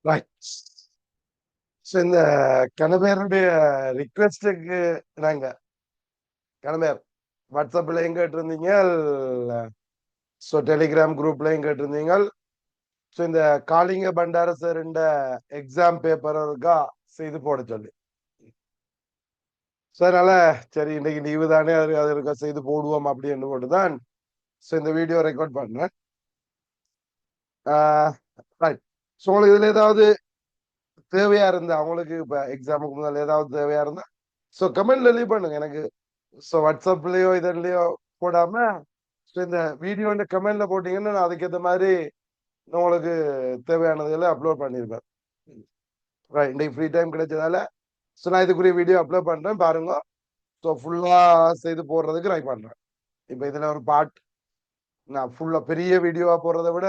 Right. So இந்த கணவருடைய ரிக்வெஸ்டுக்கு நாங்க கணவர் வாட்ஸ்அப்லயும் கேட்டிருந்தீங்க, ஸோ டெலிகிராம் குரூப்லயும் கேட்டிருந்தீங்க. ஸோ இந்த காளிங்க பண்டார சார்ன்ற எக்ஸாம் பேப்பர் இருக்கா செய்து போட சொல்லி. ஸோ அதனால சரி இன்னைக்கு லீவு தானே, அது இருக்கா செய்து போடுவோம் அப்படின்னு போட்டுதான் ஸோ இந்த வீடியோ ரெக்கார்ட் பண்ணேன். ரைட். ஸோ உங்களுக்கு இதுல ஏதாவது தேவையா இருந்தா, அவங்களுக்கு இப்ப எக்ஸாமுக்கு முதல்ல ஏதாவது தேவையா இருந்தா ஸோ கமெண்ட்ல லீவ் பண்ணுங்க எனக்கு. ஸோ வாட்ஸ்அப்லயோ இதன்லயோ போடாம ஸோ இந்த வீடியோ கமெண்ட்ல போட்டீங்கன்னா நான் அதுக்கேற்ற மாதிரி நான் உங்களுக்கு தேவையானதெல்லாம் அப்லோட் பண்ணியிருப்பேன். ரைட். இன்னைக்கு ஃப்ரீ டைம் கிடைச்சதால ஸோ நான் இதுக்குரிய வீடியோ அப்லோட் பண்றேன் பாருங்க. ஸோ ஃபுல்லா செய்து போடுறதுக்கு ட்ரை பண்றேன். இப்போ இதுல ஒரு பார்ட் நான் ஃபுல்லா பெரிய வீடியோவா போடுறதை விட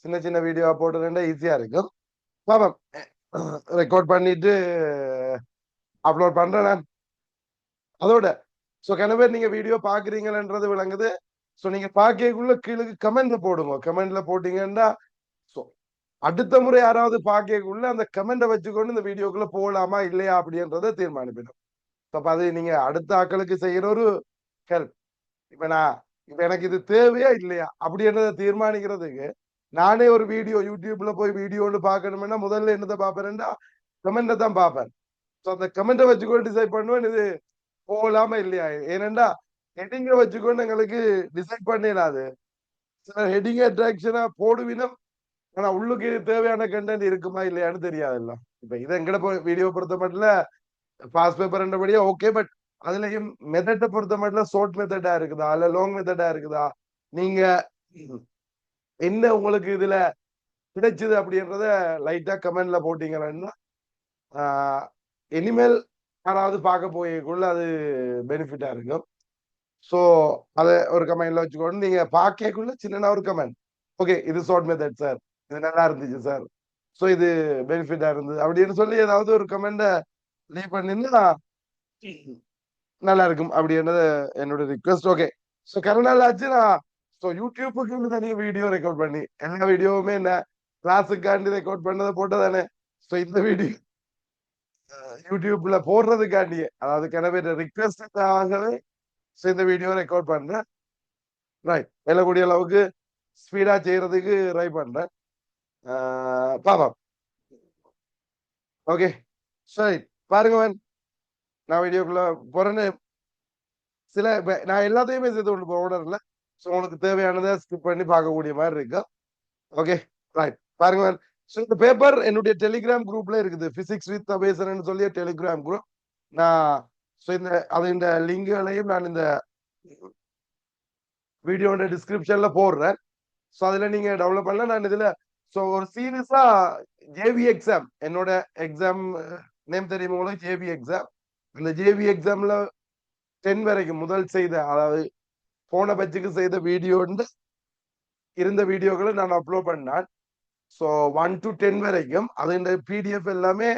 சின்ன சின்ன வீடியோவா போடுறதுன்னா ஈஸியா இருக்கும். பாப்போம். ரெக்கார்ட் பண்ணிட்டு அப்லோட் பண்றேன் நான். அதோட சோ கன பேர் நீங்க வீடியோ பாக்குறீங்கன்றது விளங்குது. சோ நீங்க பாக்கக்குள்ள கீழே கமெண்ட்ல போடுங்க. கமெண்ட்ல போட்டீங்கன்னா சோ அடுத்த முறை யாராவது பாக்கக்குள்ள அந்த கமெண்ட வச்சுக்கொண்டு இந்த வீடியோக்குள்ள போகலாமா இல்லையா அப்படின்றத தீர்மானிப்பிடும். அப்ப அது நீங்க அடுத்த ஆட்களுக்கு செய்யற ஒரு ஹெல்ப். இப்ப நான் இப்ப எனக்கு இது தேவையா இல்லையா அப்படின்றத தீர்மானிக்கிறதுக்கு நானே ஒரு வீடியோ யூடியூப்ல போய் வீடியோன்னு பாக்கணும்னா முதல்ல என்னத்தை பாப்பேன்னா கமெண்ட தான் பாப்பேன். சோ அந்த கமெண்ட வச்சுக்கொண்டு டிசைட் பண்ணுவேன் இது போகலாமா இல்லையா. ஏனென்றா ஹெட்டிங்க வச்சுக்கொண்டு எங்களுக்கு டிசைட் பண்ணிடாது. சில ஹெட்டிங் அட்ராக்ஷனா போடுவினும் ஆனா உள்ளுக்கு தேவையான கண்டென்ட் இருக்குமா இல்லையான்னு தெரியாதுல்ல. இப்ப இதை எங்கட வீடியோ பொறுத்த மட்டும் பாஸ் பேப்பர்ன்றபடியா ஓகே. பட் அதுலயும் மெத்தட்டை பொறுத்த மட்டும் ஷார்ட் மெத்தடா இருக்குதா இல்ல லாங் மெத்தடா இருக்குதா, நீங்க என்ன உங்களுக்கு இதுல கிடைச்சது அப்படின்றத லைட்டா கமெண்ட்ல போட்டீங்கன்னா இனிமேல் யாராவது பார்க்க போய்க்குள்ள அது பெனிஃபிட்டா இருக்கும். சோ அத ஒரு கமெண்ட்ல வச்சுக்கோங்க. நீங்க பாக்கக்குள்ள சின்ன ஒரு கமெண்ட், ஓகே இது ஷார்ட் மெத்தட் சார், இது நல்லா இருந்துச்சு சார், சோ இது பெனிஃபிட்டா இருந்தது அப்படின்னு சொல்லி ஏதாவது ஒரு கமெண்ட லீவ் பண்ணிருந்தா நல்லா இருக்கும் அப்படின்றது என்னோட ரிக்வெஸ்ட். ஓகே. சோ கருநாள் ஆச்சு நான் ஸோ யூடியூப்புக்கு தனியாக வீடியோ ரெக்கார்ட் பண்ணி எல்லா வீடியோவுமே என்ன கிளாஸுக்காண்டி ரெக்கார்ட் பண்ணதை போட்டதானே. ஸோ இந்த வீடியோ யூடியூப்ல போடுறதுக்காண்டியே அதாவது கிணவே ரிக்வெஸ்டுக்காகவே இந்த வீடியோ ரெக்கார்ட் பண்றேன். ரைட். வெல்லக்கூடிய அளவுக்கு ஸ்பீடா செய்யறதுக்கு ட்ரை பண்றேன். பாப்போம். ஓகே. சரி பாருங்க மேன், நான் வீடியோக்குள்ள போறேன்னு சில நான் எல்லாத்தையுமே சேர்த்து கொண்டு போக ஓடர்ல. ஸோ உங்களுக்கு தேவையானதை ஸ்கிப் பண்ணி பார்க்கக்கூடிய மாதிரி இருக்கு. ஓகே. ரைட். பாருங்க மேன். ஸோ இந்த பேப்பர் என்னுடைய டெலிகிராம் குரூப்ல இருக்குது. பிசிக்ஸ் வித் அபேசன் சொல்லிய டெலிகிராம் குரூப். நான் ஸோ இந்த அது இந்த லிங்குகளையும் நான் இந்த வீடியோட டிஸ்கிரிப்ஷன்ல போடுறேன். ஸோ அதுல நீங்க டெவலப் பண்ணல. நான் இதுல ஸோ ஒரு சீரியஸா ஜேவி எக்ஸாம் என்னோட எக்ஸாம் நேம் தெரியும் உங்களுக்கு, ஜேவி எக்ஸாம். அந்த ஜேவி எக்ஸாம்ல 10 வரைக்கும் முதல் செய்த அதாவது போன பட்சுக்கு செய்த வீடியோ இருந்த வீடியோக்களை நான் அப்லோட் பண்ணேன். ஸோ 1 to 10 வரைக்கும் அது இந்த பிடிஎஃப் எல்லாமே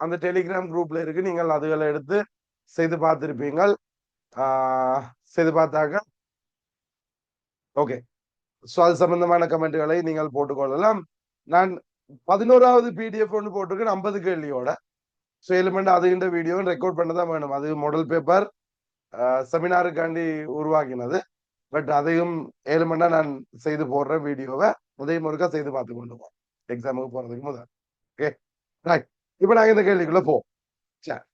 அந்த டெலிகிராம் குரூப்ல இருக்கு. நீங்கள் அதுகளை எடுத்து செய்து பார்த்திருப்பீங்க. செய்து பார்த்தாங்க. ஓகே. ஸோ அது சம்பந்தமான கமெண்ட்களை நீங்கள் போட்டுக்கொள்ளலாம். நான் 11வது பிடிஎஃப் ஒன்று போட்டிருக்கேன் 50 கேள்வியோட. ஸோ எலிமெண்ட் அது இந்த வீடியோ ரெக்கார்ட் பண்ண தான் வேணும். அது மாடல் பேப்பர் செமினாருக்காண்டி உருவாக்கினது. பட் அதையும் 7 மணி நேரம் நான் செய்து போடுற வீடியோவை உதயம் முருகா செய்து பார்த்து கொண்டு போவோம் எக்ஸாமுக்கு போறதுக்கு முதல். ஓகே. ரைட். இப்ப நாங்க இந்த கேள்விக்குள்ள போவோம். சரி.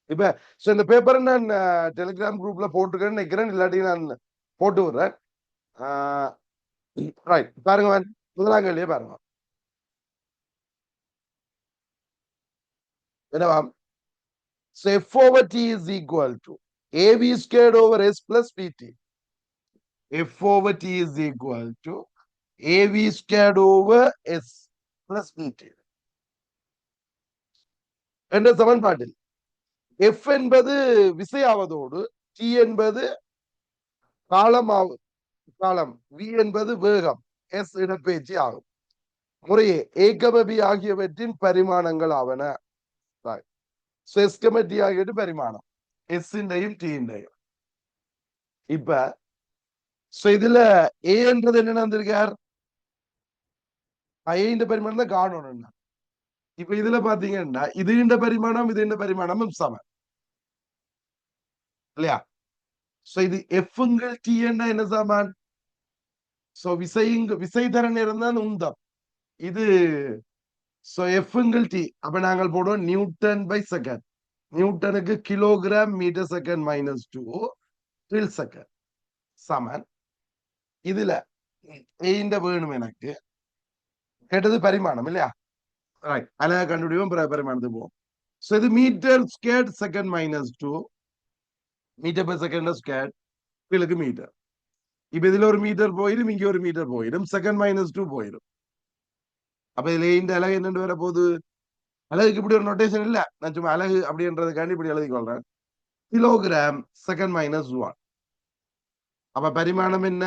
இப்ப இந்த பேப்பர் நான் டெலிகிராம் குரூப்ல போட்டுருக்கேன்னு நினைக்கிறேன். இல்லாட்டி நான் போட்டு விடுறேன். ரைட். பாருங்க முதலாம் கேள்வியே பாருங்க. என்னவா? So f over t is equal to ab squared over s plus bt. F over t is equal to ab squared over s plus bt. என்ற சமன்பாட்டில் f என்பது விசையாவதோடு t என்பது காலம் v என்பது வேகம் s இடப்பெயர்ச்சி ஆகும். முறையே a, b ஆகியவற்றின் பரிமாணங்கள் ஆவன. s, t ஆகியவற்றின் பரிமாணம் s இன்றையும் t இன்றையும். இப்ப இதுல a என்றது என்ன வந்திருக்கார், இந்த பரிமாணம் தான் காணணும். இப்ப இதுல பாத்தீங்கன்னா இது இந்த பரிமாணம் இது இந்த பரிமாணமும் சமம் இல்லையா? சோ இது எஃப்ங்கள் டி என்ன சமன்? சோ விசை தர நேரம் தான் உந்தம். இது சோ எஃப்ங்கள் டி அப்ப நாங்கள் போடுவோம் நியூட்டன் பை செகண்ட். நியூட்டனுக்கு கிலோகிராம் மீட்டர் செகண்ட் மைனஸ் 2 ட்ரில் செகண்ட் சமன். இதுல இந்த வேணும் எனக்கு கேட்டது பரிமாணம் இல்லையா? ரைட். அழகா கண்டுபிடிவோம் பரிமாணத்துக்கு போவோம். சோ இது metre square second minus 2 metre per second square கீழுக்கு மீட்டர். இப்ப இதுல ஒரு மீட்டர் போயிடும், இங்க ஒரு மீட்டர் போயிடும், செகண்ட் மைனஸ் 2 போயிடும். அப்ப இதுல இந்த அழகு என்னன்னு வர போகுது? அழகுக்கு இப்படி ஒரு நோட்டேஷன் இல்ல, நான் சும்மா அழகு அப்படின்றதுக்காண்டி இப்படி எழுதி கொள்றேன். Kilogram second minus 1. அப்ப பரிமாணம் என்ன?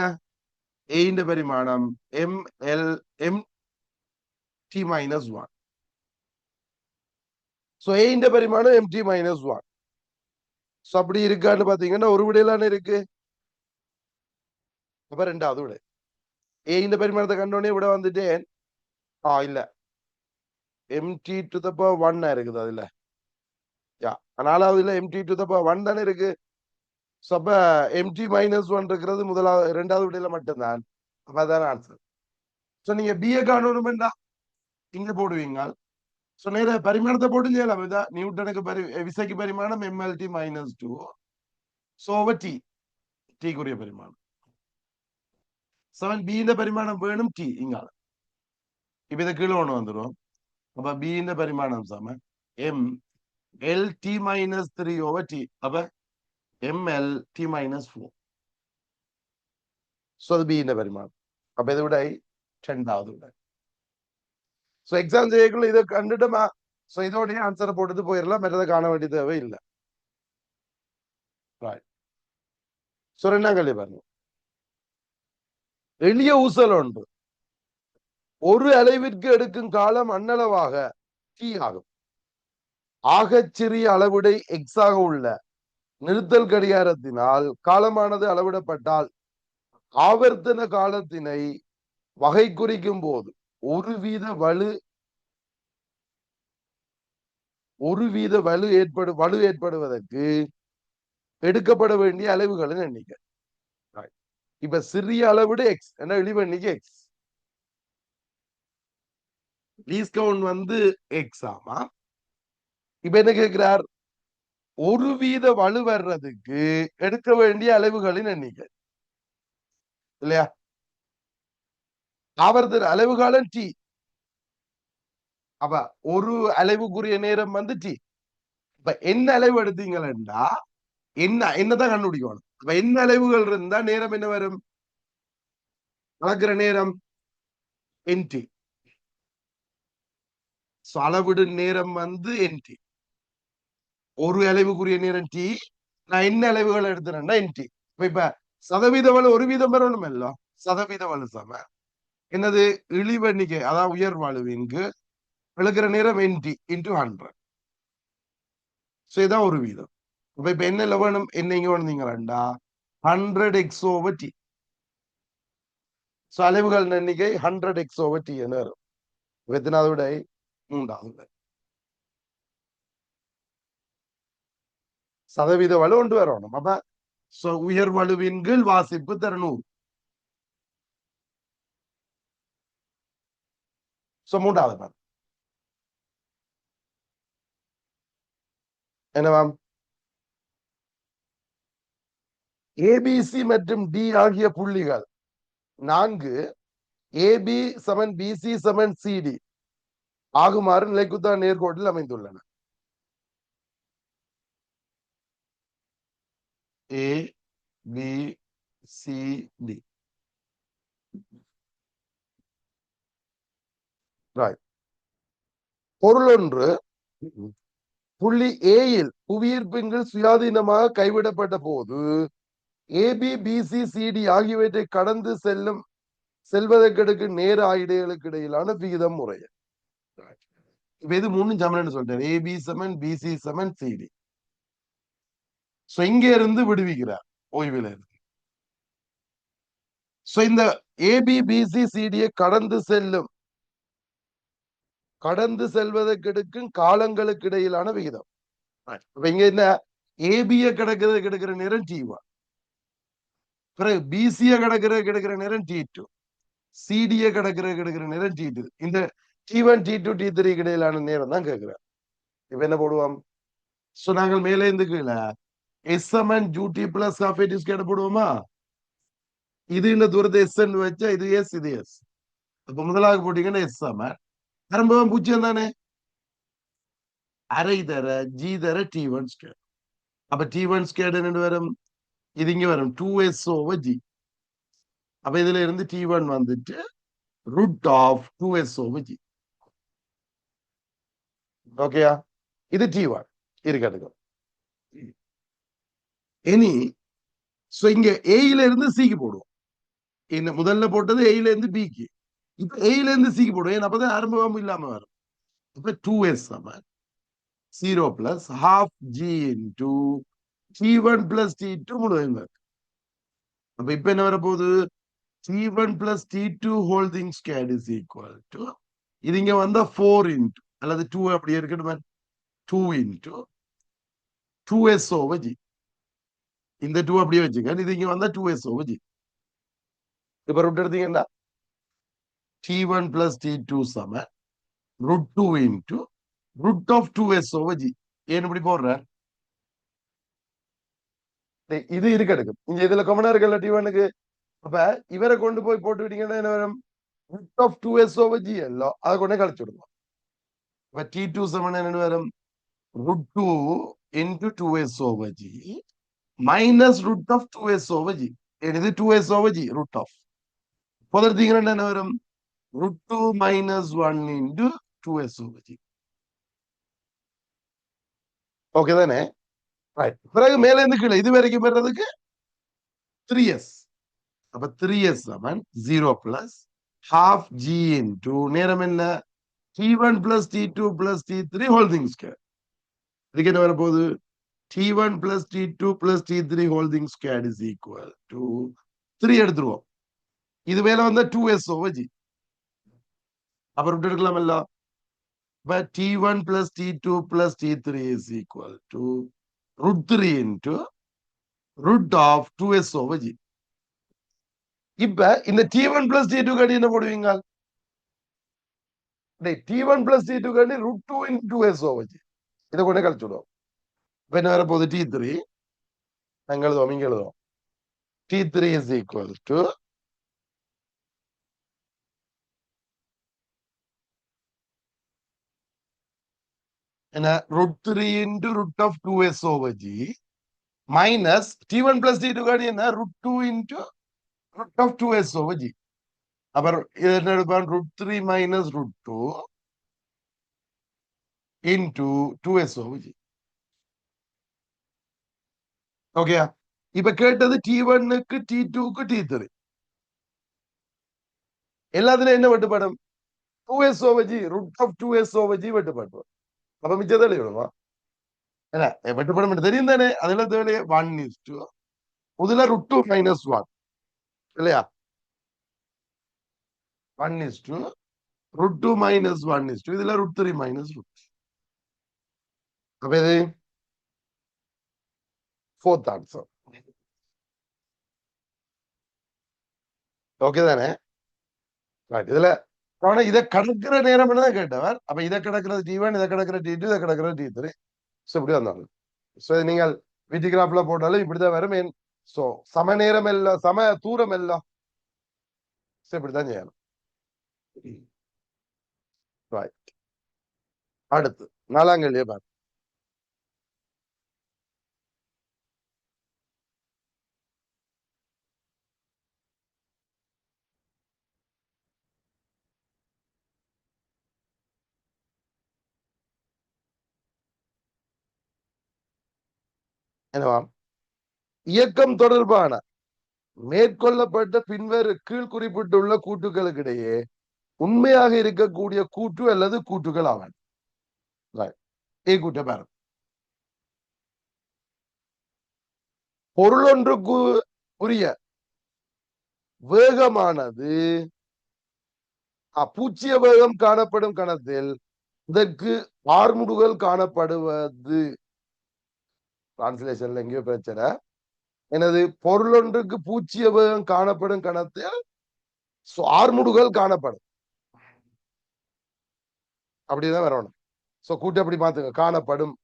ஏ பரிமாணம் M L M T minus 1. So A பரிமாணம் எம் டி மைனஸ் 1. சோ அப்படி இருக்கான்னு பாத்தீங்கன்னா ஒரு விடையிலான இருக்கு. அப்ப ரெண்டாவது விடை ஏ பரிமாணத்தை கண்டோடனே விட வந்துட்டேன். இல்ல எம்டி டு த பவர் 1 இருக்குது அதுல. நாலாவதுல எம்டி டு த பவர் 1 தானே இருக்கு. அப்ப எம்டி மைனஸ் 1 இருக்கிறது முதலாவது இரண்டாவது விடையில மட்டும்தான். அப்ப அதான் ஆன்சர். சோ நீங்க பிஏ காணணும்டா இங்க போடுவீங்க. சோ நேர பரிமாணத்தை போட்டு செய்யலாம். இதான் நியூட்டனுக்கு விசைக்கு பரிமாணம் MLT minus 2 so over T டீக்குரிய பரிமாணம். 7 பி பரிமாணம் வேணும் டி இங்க. இப்ப இதை கீழே ஒண்ணு வந்துடும். அப்ப பி பரிமாணம் சம M L T minus 3 over T. அப்ப எம்எல் டி மைனஸ் 4. சோ அது பி பரிமாணம். அப்ப இதை விட ரெண்டாவது விட. சோ எக்ஸாம் செய்யக்குள்ள இதை கண்டுட்டோமா? சோ இதோடய ஆன்சரை போட்டுட்டு போயிடலாம், மற்றதை காண வேண்டிய தேவை இல்லை. சோ ரெண்டாம் கேள்வி பாருங்க. எளிய ஊசல் ஒன்று ஒரு அலைவிற்கு எடுக்கும் காலம் அன்னளவாக டி ஆகும். ஆகச் சிறிய அளவுடை எக்ஸாக உள்ள நிறுத்தல் கடிகாரத்தினால் காலமானது அளவிடப்பட்டால் ஆவர்த்தன காலத்தினை வகை குறிக்கும் போது ஒரு வீத வலு ஏற்படுவதற்கு எடுக்கப்பட வேண்டிய அளவுகளின் எண்ணிக்கை. இப்ப சிறிய அளவிட எக்ஸ் என்ன இழிவு எண்ணிக்கை எக்ஸ். லீஸ்ட் கவுண்ட் வந்து எக்ஸ். ஆமா. இப்ப என்ன கேட்கிறார்? ஒரு வீத வலு வர்றதுக்கு எடுக்க வேண்டிய அளவுகளின் எண்ணிக்கை இல்லையா? ஆவர்த்தன அளவுகாலம் டி. அப்ப ஒரு அளவுக்குரிய நேரம் வந்து டி. இப்ப என்ன அளவு எடுத்தீங்கன்னா என்னதான் கண்டுபிடிக்கணும். அப்ப என்ன அளவுகள் இருந்தா நேரம் என்ன வரும்? அளக்கிற நேரம் என்டி. அளவிடு நேரம் வந்து என்டி. ஒரு அளவுக்குரிய நேரம் டி. நான் என்ன அளவுகள் எடுத்துறேன்னா என்டி. இப்ப சதவீத வலு ஒரு வீதம் வரணும் இல்ல. சதவீத வலு சம என்னது இழிவெண்ணிக்கை, அதாவது உயர் வலுவின்கு விழுக்கிற நேரம் என்டி இன்டூ 100. இதான் ஒரு வீதம். இப்ப என்ன வேணும்? என்ன இங்க வந்தீங்களா 100x over t. அளவுகள் எண்ணிக்கை 100x over t என வரும். எத்தனாவது விடை? மூன்றாவது விடை. சதவீத வலு ஒன்று வரணும். அப்ப உயர் வலுவின் கீழ் வாசிப்பு 200. மூன்றாவது பாரு என்னவாம்? ஏபிசி மற்றும் டி ஆகிய புள்ளிகள் 4 ஏபி சமன் பிசி சமன் சிடி ஆகுமாறு நிலைக்குத்தான் நேர்கோட்டில் அமைந்துள்ளன. ஏ பி சி டி. பொருள் ஒன்று புள்ளி ஏயில் புவியீர்ப்பின் சுயாதீனமாக கைவிடப்பட்ட போது ஏபி பிசி சிடி ஆகியவற்றை கடந்து செல்வதற்கு நேர இடைகளுக்கு இடையிலான விகிதம் முறை. இப்ப இது மூணு சமன் சொல்றேன். ஏபி சமன் பிசி சமன் சிடி. இங்க இருந்து விடுவிக்கிறார் ஓய்வில் இருந்து. இந்த ஏபி பிசி சிடியை கடந்து செல்லும் கடந்து செல்வதற்கு எடுக்கும் காலங்களுக்கு இடையிலான விகிதம். இங்க என்ன, ஏபிய கிடக்கிறதுக்கு எடுக்கிற நேரம் T1, பிறகு பிசிய கிடக்கிறதுக்கு எடுக்கிற நேரம் T2, சிடிய கிடக்கிறதுக்கு எடுக்கிற நேரம் T2. இந்த T1 T2 T3 இடையிலான நேரம் தான் கேட்கிறேன். இப்ப என்ன போடுவோம்? சோ நாங்கள் மேலே இருந்து கீழே எஸ்எம்என் ஜூடி பிளஸ் காஃபேட்டிஸ் கேட்ட போடுவோமா? இது இந்த தூரத்தை எஸ் வச்சா இது எஸ், இது எஸ். அப்ப முதலாக போட்டீங்கன்னா எஸ்எம்என் ஆரம்பம் பூஜ்ஜியம் தானே, அரை தர ஜி தர T1 ஸ்கொயர். அப்ப T1 ஸ்கொயர் என்ன வரும்? இது இங்க வரும் 2s over g. அப்ப இதுல இருந்து T1 வந்துட்டு root of 2s over g. ஓகேயா? இது T1 இருக்கட்டுங்க. இனி சோ இங்க ஏல இருந்து சிக்கு போடுவோம். இந்த முதல்ல போட்டது ஏல இருந்து பிக்கு, இப்ப ஏல இருந்து சிக்கு போடுவோம். அப்பதான் ஆரம்பம் இல்லாம வரும். இப்ப 2s சமன் 0 plus half g into T1 plus T2 முழுவதும் இருக்கு. அப்ப இப்ப என்ன வர போகுது? T1 plus T2 whole thing squared is equal to, இது இங்க வந்தா 4 into அல்லது 2 அப்படியே இருக்கட்டும், 2 into 2s over g. இந்த 2 அப்படியே வச்சுக்க, இது இங்க வந்தா 2s over g. இப்ப ரூட் எடுத்தீங்கன்னா T1 plus T2 சம root 2 into root of 2s over g. ஏன் இப்படி போடுற? இது இருக்கட்டும். இங்க இதுல காமனா இருக்கல T1க்கு. அப்ப இவரை கொண்டு போய் போட்டு விட்டீங்கன்னா என்ன வரும்? root of 2s over g எல்லாம் அதை கொண்டே கழிச்சு விடுவோம். அப்ப T2 சமன் என்ன வரும்? root 2 into 2s over g minus root of 2s over g. இது 2s over g root of. போதர்த்தீங்கன்னா என்ன வரும்? root 2 minus 1 into 2s over g. Okay தானே? ரைட். பிறகு மேல இருந்து கீழே இது வரைக்கும் பெறதுக்கு 3s. அப்ப 3s சமன் 0 plus half g into நேரம் என்ன? T1 plus T2 plus T3 whole thing square. இதுக்கு என்ன வர போகுது? T1 plus T2 plus T3 whole thing squared is equal to 3 எடுத்துருவோம். இது மேல வந்தா 2s over g. அப்புறம் விட்டு எடுக்கலாம் எல்லாம். But T1 plus T2 plus T3 is equal to root 3 into root of 2s over g. இப்ப இந்த T1 plus T2 கடி என்ன போடுவீங்க? T1 plus T2 கடி root 2 into 2s over g. இதை கொண்டே கழிச்சு விடுவோம். இப்ப என்ன வர போகுது? T3 நாங்க எழுதுவோம், இங்க எழுதுவோம். T3 is equal to என்ன? root 3 into root of 2s over g minus T1 plus T2 கடி என்ன? root 2 into root of 2s over g. அப்புறம் இது என்ன எடுப்பான்? root 3 minus root 2 into 2s over g. Okay. இப்ப கேட்டது T1க்கு T2க்கு T3 எல்லாத்துலயும் என்ன வெட்டுப்படும்? 2s over g root of 2s over g வெட்டுப்படும். அப்ப மிச்சத்தை எழுதிடுமா? என்ன வெட்டுப்படும் தெரியும் தானே? அதுல தேவையே 1:2 முதல்ல root 2 minus 1 இல்லையா? 1:2 root 2 minus 1:2 இதுல root 3 minus root. அப்ப இது fourth answer. ஓகே தானே? இதுல இதை கடக்கிற நேரம் தான் கேட்டவர். அப்ப இதை கடக்கிறது T1, இதை கடக்கிற T2, இதை கடக்கிற T3. சோ இப்படி வந்தாங்க. சோ நீங்கள் வீட்டுக்கிராப்ல போட்டாலும் இப்படிதான் வரும். சோ சம நேரம் எல்லாம் சம தூரம் எல்லாம் இப்படித்தான் செய்யணும். அடுத்து 4ஆம் கேள்வியை பாருங்க. என்னவா? இயக்கம் தொடர்பான மேற்கொள்ளப்பட்ட பின்வரு கீழ் குறிப்பிட்டுள்ள கூட்டுகளுக்கு இடையே உண்மையாக இருக்கக்கூடிய கூட்டு அல்லது கூட்டுகள் ஆவன். கூட்ட பாருங்க. பொருள் ஒன்றுக்கு உரிய வேகமானது பூச்சிய வேகம் காணப்படும் கணத்தில் இதற்கு ஆர்முடுகள் காணப்படுவது. டிரான்ஸ்லேஷன்ல எங்கேயோ பிரச்சனை. எனது பொருள் ஒன்றுக்கு பூச்சிய வேகம் காணப்படும் கணத்தில் ஆர்முடுகள் காணப்படும். அப்படிதான் வரணும். சோ கூட்டி அப்படி மாத்துங்க. காணப்படும்.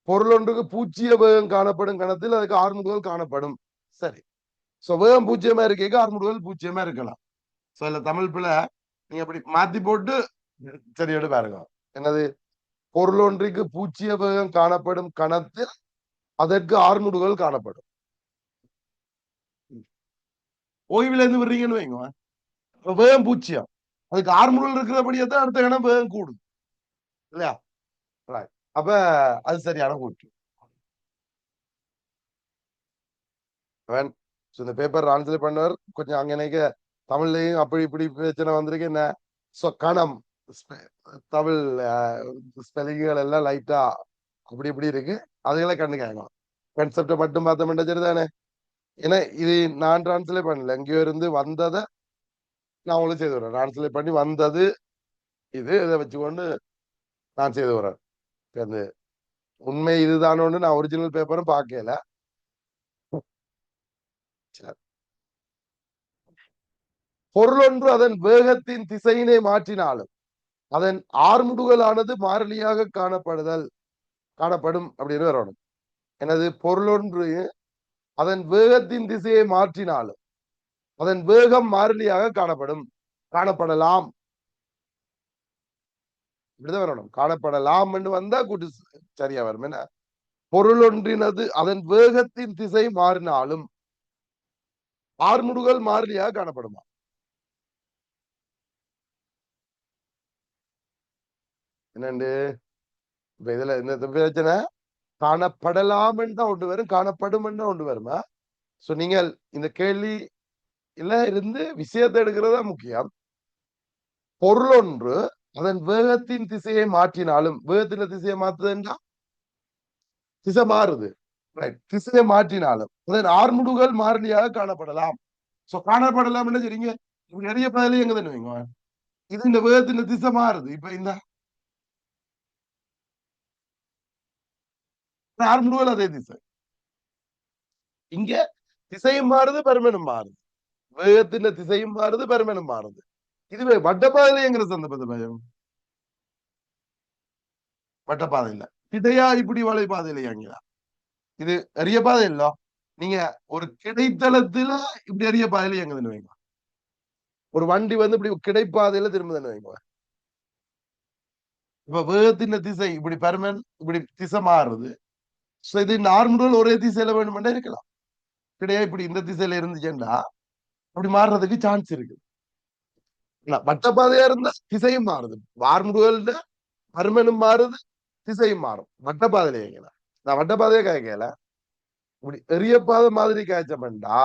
பொருள் ஒன்றுக்கு பூச்சிய வேகம் காணப்படும் கணத்தில் அதுக்கு ஆர்முடுகள் காணப்படும். சரி. சோ வேகம் பூஜ்ஜியமா இருக்க ஆர்முடுகள் பூஜ்ஜியமா இருக்கலாம். சோ இல்ல தமிழ் பிள்ளை நீங்க அப்படி மாத்தி போட்டு சரியோடு பாருங்க. என்னது பொருள் ஒன்றுக்கு பூச்சிய வேகம் காணப்படும் கணத்தில் அதற்கு ஆர்முடுகள் காணப்படும். ஓய்வுல இருந்து விடுறீங்கன்னு வைங்க, வேகம் பூச்சியம், அதுக்கு ஆர்முடுகள் இருக்கிறபடியே தான் அடுத்த கணம் வேகம் கூடும் இல்லையா? அப்ப அது சரியான கூற்று. இந்த பேப்பர் ஆன்சர் பண்ணவர் கொஞ்சம் அங்க தமிழ்லையும் அப்படி இப்படி பிரச்சனை வந்திருக்கு. என்ன கணம் தமிழ் ஸ்பெல்லிங்குகள் எல்லாம் லைட்டா அப்படி இப்படி இருக்கு. அதுகளை கண்டுக்காங்க. கான்செப்டை மட்டும் பார்த்தோம்னா சரிதானே. ஏன்னா இது நான் டிரான்ஸ்லேட் பண்ணல, எங்கேயோ இருந்து வந்ததை நான் உங்களுக்கு செய்து வரேன். டிரான்ஸ்லேட் பண்ணி வந்தது இது, இதை வச்சுக்கொண்டு நான் செய்து வரேன். அந்த உண்மை இதுதானோன்னு நான் ஒரிஜினல் பேப்பரும் பார்க்கல. பொருளொன்று அதன் வேகத்தின் திசையினை மாற்றினாலும் அதன் ஆர்முடுகளானது மாறிலியாக காணப்படும் அப்படின்னு வரணும். எனது பொருளொன்று அதன் வேகத்தின் திசையை மாற்றினாலும் அதன் வேகம் மாறிலியாக காணப்படலாம். இப்படிதான் வரணும். காணப்படலாம் என்று வந்தா கூட்டு சரியா வரும். என்ன பொருள் ஒன்றினது அதன் வேகத்தின் திசை மாறினாலும் ஆர்முடுகள் மாறிலியாக காணப்படுமா? என்னண்டு இப்ப இதுல இந்த பிரச்சனை காணப்படலாம் தான் ஒன்று வரும், காணப்படும் ஒன்று வருமா? சோ நீங்கள் இந்த கேள்வி இல்ல இருந்து விஷயத்தை எடுக்கிறதா முக்கியம். பொருள் ஒன்று அதன் வேகத்தின் திசையை மாற்றினாலும், வேகத்தின் திசையை மாற்றுதுன்னா திசை மாறுது, ரைட்? திசையை மாற்றினாலும் அதன் ஆர்முடுகள் மாறிலியாக காணப்படலாம். சோ காணப்படலாம் என்ன சரிங்க, நிறைய பதிலே எங்க தண்ணுவீங்க. இது இந்த வேகத்தின் திசை மாறுது. இப்ப இந்த ஆர்முடுகள் அதே திசை. இங்க திசையும் மாறுது, பருமனும் மாறுது. வேகத்தின் திசையும் மாறுது, பருமனும் மாறுது. இதுவே வட்டப்பாதைங்கிற சந்தர்ப்பத்தை பயம் வட்டப்பாதை இல்ல, கிடையா இப்படி வளைபாதை இல்லையாங்களா? இது அரிய பாதை இல்ல. நீங்க ஒரு கிடைத்தளத்துல இப்படி அரிய பாதையில எங்க வைங்க. ஒரு வண்டி வந்து இப்படி கிடைப்பாதையில திரும்ப வைங்க. இப்ப வேகத்தின் திசை இப்படி பருமன் இப்படி திசை மாறுது. இது நார்மல் ஒரே திசையில வேணுமெண்டா இருக்கலாம். கிடையா இப்படி இந்த திசையில இருந்துச்சுன்னா அப்படி மாறுறதுக்கு சான்ஸ் இருக்கு. வட்டப்பாதையா இருந்தா திசையும் மாறுது, வார்முடுகள் பருமனும் மாறுது, திசையும் மாறும். வட்டப்பாதையில நான் வட்டப்பாதையே காய்க்கல, இப்படி எரிய பாதை மாதிரி காய்ச்சமெண்டா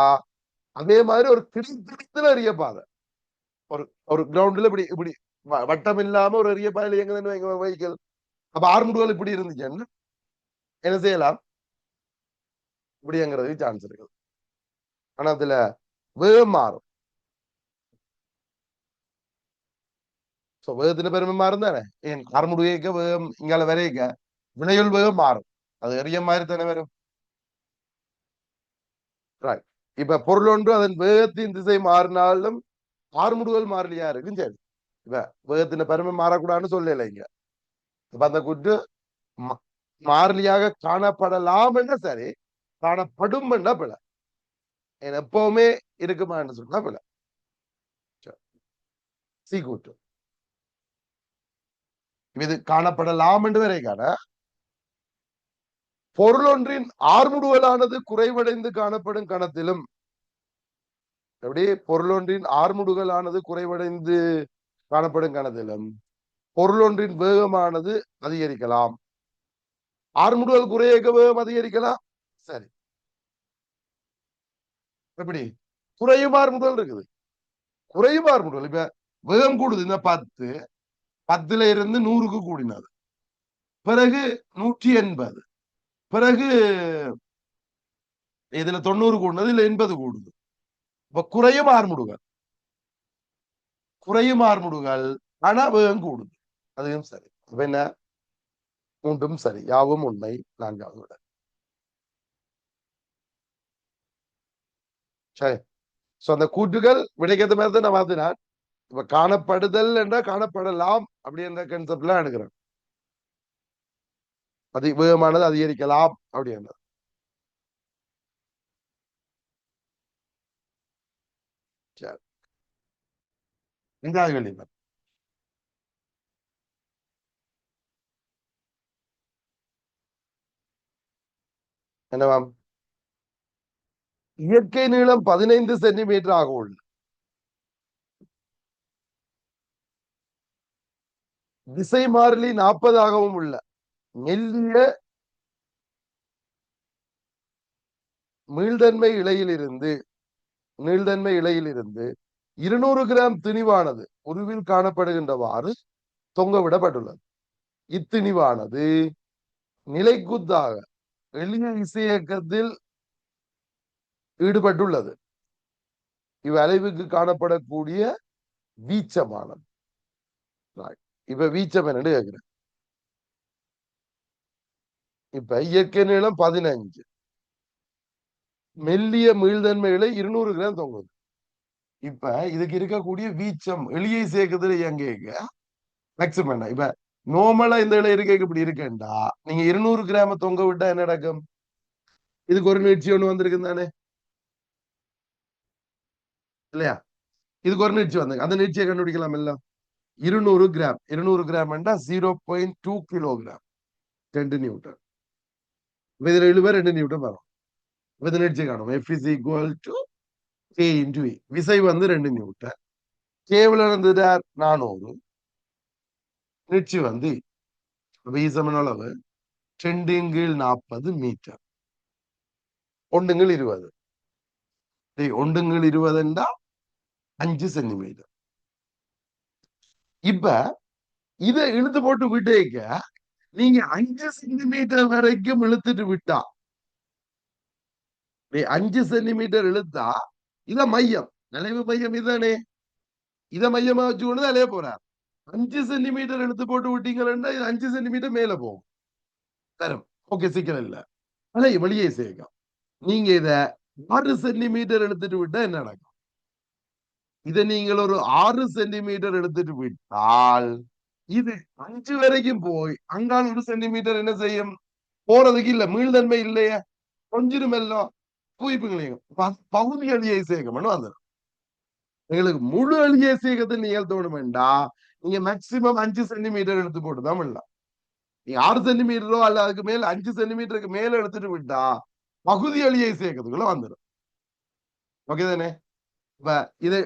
அதே மாதிரி ஒரு திடத்துல எரிய பாதை, ஒரு ஒரு கிரவுண்ட்ல இப்படி இப்படி வட்டம் இல்லாம ஒரு எரிய பாதையில எங்க வெஹிக்கிள். அப்ப ஆர்முடுகள் இப்படி இருந்துச்சுன்னு என்ன செய்யலாம், இப்படிங்கிறதுக்கு சான்ஸ் இருக்கு. ஆனா அதுல வேகம் மாறும். வேகத்தின் பெருமை மாறும் தானே. ஏன் ஆர்முடுக வேகம் இங்கால வரைக்க வினையுள் வேகம் மாறும். அது எரிய மாதிரி தானே வரும். இப்ப பொருள் ஒன்று அதன் வேகத்தின் திசை மாறினாலும் ஆர்முடுகள் மாறலையா இருக்கும். சரி, இப்ப வேகத்தின் பெருமை மாறக்கூடாதுன்னு சொல்லல இங்க. இப்ப அந்த குற்று மாறிலியாக காணப்படலாம் என்ற சரி, காணப்படும் என்றா பிழை. எப்பவுமே இருக்குமான்னு சொன்னா பிழை. சி கூற்று இது காணப்படலாம் என்று வரைக்கான பொருள் ஒன்றின் ஆர்முடுகளானது குறைவடைந்து காணப்படும் கணத்திலும், எப்படி பொருள் ஒன்றின் ஆர்முடுகளானது குறைவடைந்து காணப்படும் கணத்திலும் பொருள் ஒன்றின் வேகமானது அதிகரிக்கலாம். ஆர்முடுகள் குறையக்க வேகம் அதிகரிக்கலாம். சரி, எப்படி குறையும் ஆர்முடுகள் இருக்குது, குறையும் ஆர்முடுகள். இப்ப வேகம் கூடுது, இந்த 10 இருந்து 100க்கு கூடினது, பிறகு 180, பிறகு இதுல 90 கூடுனது, இல்ல 80 கூடுது. இப்ப குறையும் ஆர்முடுகள் ஆனா வேகம் கூடுது. அதுவும் சரி. அப்ப என்ன, மூன்றும் சரி, யாவும் உண்மை. நான்காவது விட. சரி. சோ அந்த கூற்றுகள் விடைக்கேற்ற மாதிரி தான் நான் மாத்தினான். இப்ப காணப்படுதல் என்றா காணப்படலாம் அப்படி என்ற கன்செப்ட்ல எடுக்கிறேன். வேகமானது அதிகரிக்கலாம் அப்படி என்றது. சரி. ஐந்தாவது கேள்வி பாரு. என்னவாம்? இயற்கை நீளம் 15 சென்டிமீட்டர் ஆக உள்ள திசை மாறிலி 40 ஆகவும் உள்ள மெல்லிய மீள்தன்மை இழையிலிருந்து நீள்தன்மை இழையிலிருந்து 200 கிராம் திணிவானது உருவில் காணப்படுகின்றவாறு தொங்கவிடப்பட்டுள்ளது. இத்திணிவானது நிலைக்குத்தாக எளிய இசையக்கத்தில் ஈடுபட்டுள்ளது. இவ்வளைவுக்கு காணப்படக்கூடிய வீச்சமானது. இப்ப வீச்சம் என்னன்னு கேட்கிறேன். இப்ப இயற்கை நீளம் 15, மெல்லிய மீள்தன்மைகளை 200 கிராம் தொங்குது. இப்ப இதுக்கு இருக்கக்கூடிய வீச்சம் எளிய சேர்க்கத்துல எங்க மேக்சிமம் என்ன? இப்ப நோமலா இந்த இலை இருக்க இப்படி இருக்கேன்டா, நீங்க 200 கிராம தொங்க விட்டா என்ன நடக்கும்? இதுக்கு ஒரு நீட்சி ஒண்ணு வந்திருக்கு தானே, இல்லையா? இதுக்கு ஒரு நீட்சி வந்து அந்த நீட்சியை கண்டுபிடிக்கலாம் இல்ல. 200 கிராம் 200 கிராம் 0.2 கிலோகிராம் 2 நியூட்டன். இதுல இழுவ 2 நியூட்டன் வரும். இது நீட்சி காணும். F is equal to K into E. விசை வந்து 2 நியூட்டன். கேவல இருந்தது 400. நீட்சி வந்து வீசமன அளவு 2/40 மீட்டர். 1/20. 1/20 5 சென்டிமீட்டர். இப்ப இதை இழுத்து போட்டு விட்டேக்க நீங்க 5 சென்டிமீட்டர் வரைக்கும் இழுத்துட்டு விட்டா, 5 சென்டிமீட்டர் இழுத்தா இத மையம், நிலைவு மையம் இதுதானே, இத மையமா வச்சுக்கொண்டு அலைய போறார். 5 சென்டிமீட்டர் இழுத்து போட்டு விட்டீங்கன்னா இது 5 சென்டிமீட்டர் மேல போகும் தரும். ஓகே, சிக்கல் இல்ல. ஆனா வெளியே சேர்க்கும். நீங்க இத 6 சென்டிமீட்டர் எடுத்துட்டு விட்டா என்ன நடக்கும்? இதை நீங்கள் ஒரு 6 சென்டிமீட்டர் எடுத்துட்டு விட்டால் இது 5 வரைக்கும் போய் அங்கால 1 சென்டிமீட்டர் என்ன செய்யும்? போறதுக்கு இல்ல, மீள்தன்மை இல்லையே, கொஞ்சம் எல்லாம் குவிப்புகளையும் பகுதி அழியை சேர்க்கணும். வந்து எங்களுக்கு முழு அழியை சேர்க்கத்தை நிகழ்த்தணும் வேண்டா, நீங்க மேக்சிமம் 5 சென்டிமீட்டர் எடுத்து போட்டுதான் விடலாம். நீங்க 6 சென்டிமீட்டரோ அல்ல அதுக்கு மேல 5 சென்டிமீட்டருக்கு மேல எடுத்துட்டு விட்டா பகுதி அழியை சேர்க்கறதுக்குள்ள வந்துடும். ஓகே தானே? இப்ப இது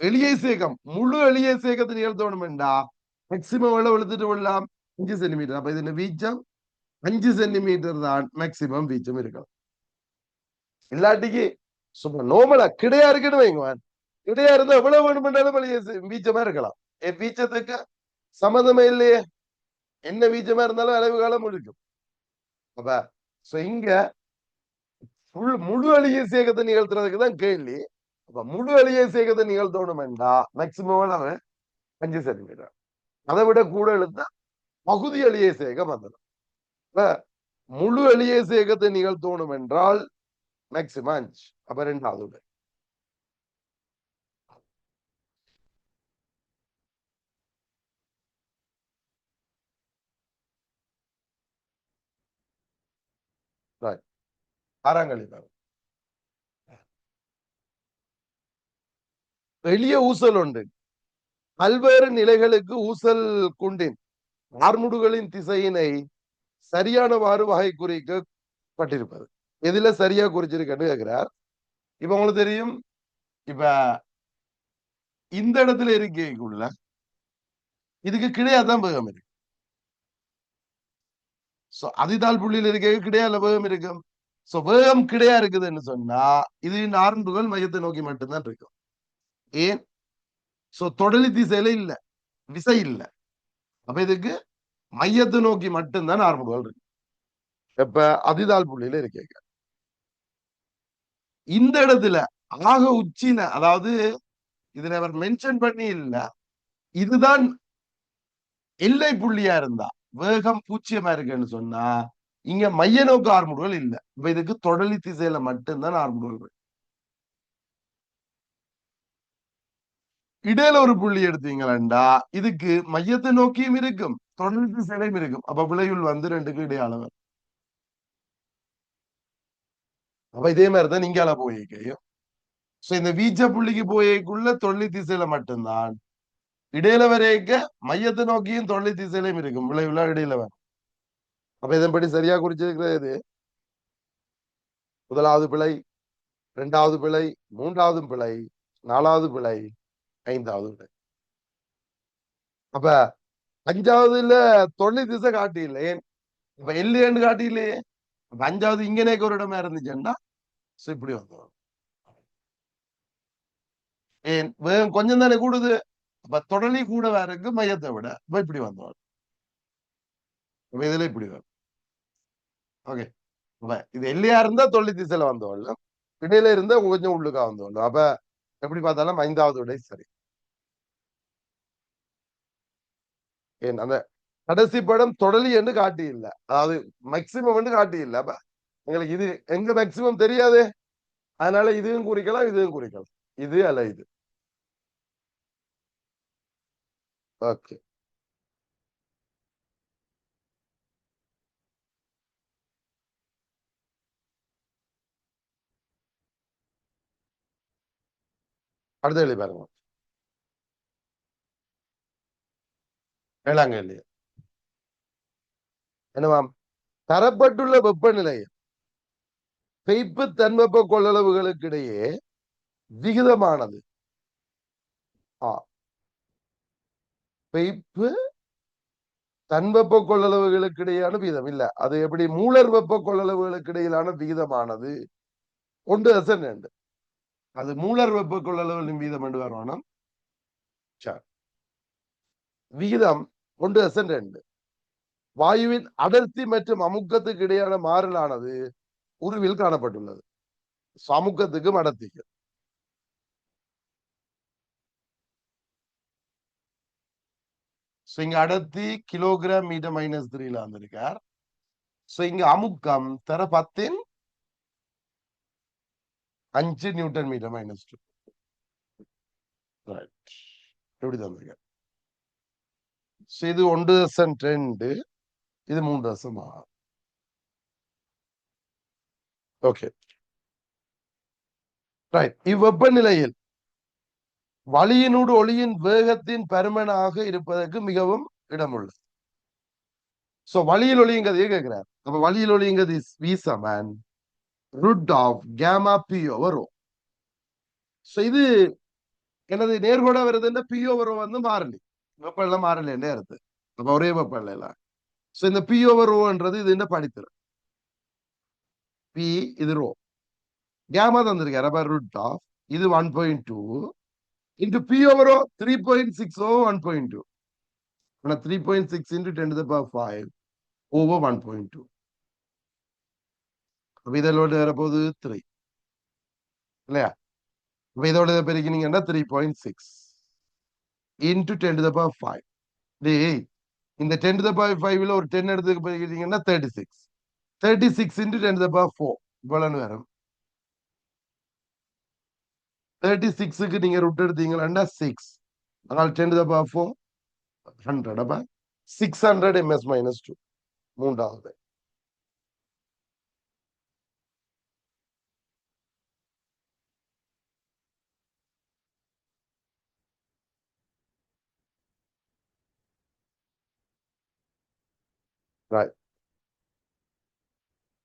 எளிய சேகம், முழு எளிய சேகத்தை நிகழ்த்தணும் வேண்டா மேக்சிமம் எவ்வளவு எடுத்துட்டு விடலாம்? 5 சென்டிமீட்டர். அப்ப இதுல வீச்சம் 5 சென்டிமீட்டர் தான் மேக்சிமம் வீச்சம் இருக்கும். இல்லாட்டிக்கு சும்மா நோமலா கிடையா இருக்குன்னு வைங்குவான். கிடையா இருந்தா எவ்வளவு வேணுமென்றாலும் வீச்சமா இருக்கலாம். என் வீச்சத்துக்கு சம்மந்தமே இல்லையே, என்ன வீச்சமா இருந்தாலும் அளவு காலம் இருக்கும். அப்ப இங்க முழு அழிய சேகத்தை நிகழ்த்துறதுக்கு தான் கேள்வி. அப்ப முழு அழிய சேகத்தை நிகழ்த்தணும் வேண்டா மேக்சிமம் அளவு 5 சென்டிமீட்டர். அதை விட கூட எழுத்தா பகுதி அழிய சேகம் வந்துடும். முழு அழிய சேகத்தை நிகழ்த்தணும் என்றால் மேக்சிமம் 5. அப்ப 2வது ஆறாங்கழி. எளிய ஊசல் உண்டு. பல்வேறு நிலைகளுக்கு ஊசல் குண்டின் ஆர்முடுகளின் திசையினை சரியானவாறு வகை குறிக்கப்பட்டிருப்பது. எதுல சரியா குறிச்சிருக்கன்னு கேட்கிறார். இப்ப உங்களுக்கு தெரியும், இப்ப இந்த இடத்துல இருக்கக்குள்ள இதுக்கு கிடையாதான் வேகம் இருக்கு. அதிதால் புள்ளியில் இருக்க கிடையால வேகம் இருக்கும். வேகம் கிடையா இருக்குதுன்னு சொன்னா இது ஆர்முடுகள் மையத்தை நோக்கி மட்டும்தான் இருக்கும். ஏன்? தொடலி திசையில இல்ல, விசை இல்ல. அப்ப இதுக்கு மையத்தை நோக்கி மட்டும்தான் ஆர்முடுகள் இருக்கு. இப்ப அதிதால் புள்ளியில இருக்க இந்த இடத்துல ஆக உச்சியில, அதாவது இதுல அவர் மென்ஷன் பண்ணி இல்ல, இதுதான் எல்லை புள்ளியா இருந்தா வேகம் பூச்சியமா இருக்குன்னு சொன்னா இங்க மைய நோக்கு ஆர்முடுகள் இல்ல. இப்ப இதுக்கு தொடலி திசையில மட்டும்தான் ஆர்முடுகள். இடையில ஒரு புள்ளி எடுத்தீங்களா இதுக்கு மையத்தை நோக்கியும் இருக்கும் தொடலி திசையிலும் இருக்கும். அப்ப விளைவுள் வந்து ரெண்டுக்கும் இடையாள வரும். அப்ப இதே மாதிரிதான் இங்கால போயிருக்கையும் இந்த வீச்ச புள்ளிக்கு போய்க்குள்ள தொழில் திசையில மட்டும்தான் இடையில வரைக்க மையத்தை நோக்கியும் தொழில் திசையிலும் இருக்கும் விளைவுல இடையில வரும். அப்ப இதன்படி சரியா குறிச்சிருக்கிறது முதலாவது பிழை, இரண்டாவது பிழை, மூன்றாவது பிழை, நாலாவது பிழை, ஐந்தாவது பிழை. அப்ப அஞ்சாவதுல தொழில் திசை காட்டி இல்லை. ஏன் இப்ப எல்லைன்னு காட்டி இல்லையே. அப்ப அஞ்சாவது இங்கனேக்கு ஒரு இடமா இருந்துச்சுன்னா இப்படி வந்துடும். ஏன் வேகம் கொஞ்சம் தானே கூடுது. அப்ப தொடலி கூட வேற இருக்கு மையத்தை விட. இப்ப இப்படி வந்துடும். இதுல இப்படி வரும். ஓகே. இது எல்லையா இருந்தா தொழில் திசையில வந்தோம், இடையில இருந்தா கொஞ்சம் உள்ளுக்கா வந்தோம். அப்ப எப்படி பார்த்தாலும் ஐந்தாவது விடை சரி. ஏன் அந்த கடைசி படம் தொடலி என்று காட்டி இல்ல, அதாவது மேக்சிமம் காட்டி இல்ல. அப்ப எங்களுக்கு இது எங்க மேக்சிமம் தெரியாது, அதனால இதுவும் குறிக்கலாம் இதுவும் குறிக்கலாம், இது அல்ல இது. ஓகே. அடுத்த எழுதி பாருங்க. வேளாங்கண்ணி என்னவாம் தரப்பட்டுள்ள வெப்பநிலை பெய்ப்பு தன்வெப்ப கொள்ளளவுகளுக்கு இடையே விகிதமானது. பெய்ப்பு தன்வெப்ப கொள்ளளவுகளுக்கு இடையிலான விகிதம் இல்ல, அது எப்படி மூலர் வெப்ப கொள்ளளவுகளுக்கு இடையிலான விகிதமானது 1:2. அது மூலர் வெப்ப கொள்ளளவுகளின் வீதம் என்று வரணும். விகிதம் 1:2. வாயுவின் அடர்த்தி மற்றும் அமுக்கத்துக்கு இடையான மாறலானது உருவில் காணப்பட்டுள்ளது. அமுக்கத்துக்கும் அடர்த்திக்கு. இங்க அடர்த்தி கிலோகிராம் மீட்டர் -3 வந்திருக்கார். இங்க அமுக்கம் தர 10⁵ நியூட்டன் மீட்டர் -2. எப்படி தந்திருக்க. இது 1:2, இது 3.6. Okay right. இவ்வெப்பநிலையில் வளியினூடு ஒளியின் வேகத்தின் பருமனாக இருப்பதற்கு மிகவும் இடம் உள்ளது. வளியில் ஒளிங்கிறது கேட்கிறார். அப்ப வளியில் ஒளிங்கிறது V சமன் √γ/P/ρ. இது எனது நேர்கோட வருதுன்னா P/ρ வந்து மாறலி வெப்பம் மாறல நேரத்து. அப்ப ஒரே வெப்பம் இல்ல. இந்த P/ρன்றது இது என்ன படித்திரு P இது ரோ கேமா தந்திருக்காரு. அப்ப √, இது 1.2 into P/ρ 3.6 over 1.2. 3.6 into 10⁵ over 1.2. இதோட வரப்போகுது 3 இல்லையா. இதோட பெருக்கினீங்கன்னா 3.6 into 10⁵. இந்த 10⁵ ஒரு 10 எடுத்து பெருக்கிட்டீங்கன்னா 36. 36 into 10⁴ இவ்வளவு வரும். 36க்கு நீங்க ரூட் எடுத்தீங்கன்னா 6. அதனால 10⁴ 100. அப்ப 600 ms-2 மூன்றாவது.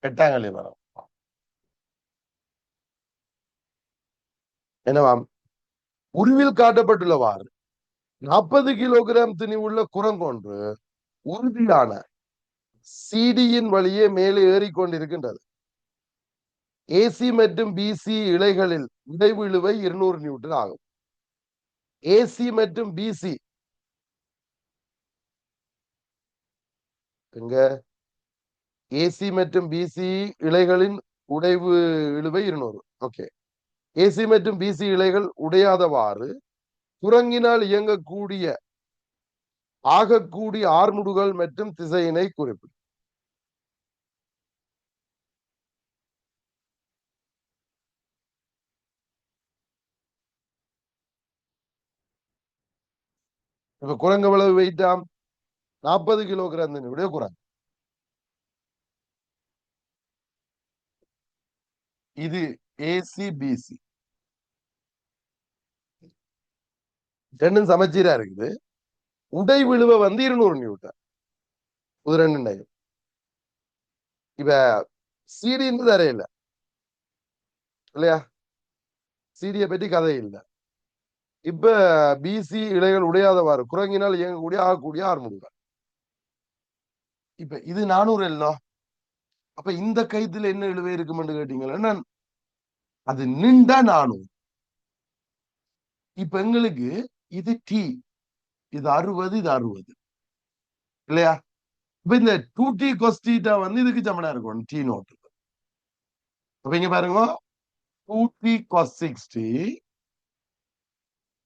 எட்டாங்கல்ல வரும். என்னவாம் உருவில் காட்டப்பட்டுள்ளவாறு 40 கிலோகிராம் திணிவுள்ள குரங்கொன்று உறுதியான சிடியின் வழியே மேலே ஏறிக்கொண்டிருக்கின்றது. ஏசி மற்றும் பிசி இழைகளில் இடைவு இழுவை 200 நியூட்டன் ஆகும். ஏசி மற்றும் பிசி எங்க ஏசி மற்றும் பிசி இழைகளின் உடைவு இழுவை 200. ஓகே. ஏசி மற்றும் பிசி இழைகள் உடையாதவாறு குரங்கினால் இயங்கக்கூடிய ஆகக்கூடிய ஆர்முடுகள் மற்றும் திசையினை குறிப்பிடும். இப்ப குரங்கு எவ்வளவு வெயிட்டாம்? 40 கிலோகிராம் விட குரங்கு. இது ஏசிபிசி ரெண்டும் சமச்சீரா இருக்குது. உடை விழுவ 200 நியூட்டன். இது ரெண்டு. இப்ப சிடின்னு தரையில இல்லையா? சிடியை பற்றி கதை இல்லை. இப்ப பிசி இலைகள் உடையாதவாறு குரங்கினால் இயங்கக்கூடிய ஆகக்கூடிய ஆர்முடுகள். இப்ப இது 400 இல்லோ. அப்ப இந்த கைத்துல என்ன இழுவை இருக்குமென்று கேட்டீங்கன்னா அது நின்றா 400. இப்ப எங்களுக்கு இது டி, இது 60, இது 60 இல்லையா? இப்ப இந்த 2t cos θ இதுக்கு சமனா இருக்கும் டி நோட். அப்ப இங்க பாருங்க 2t cos 60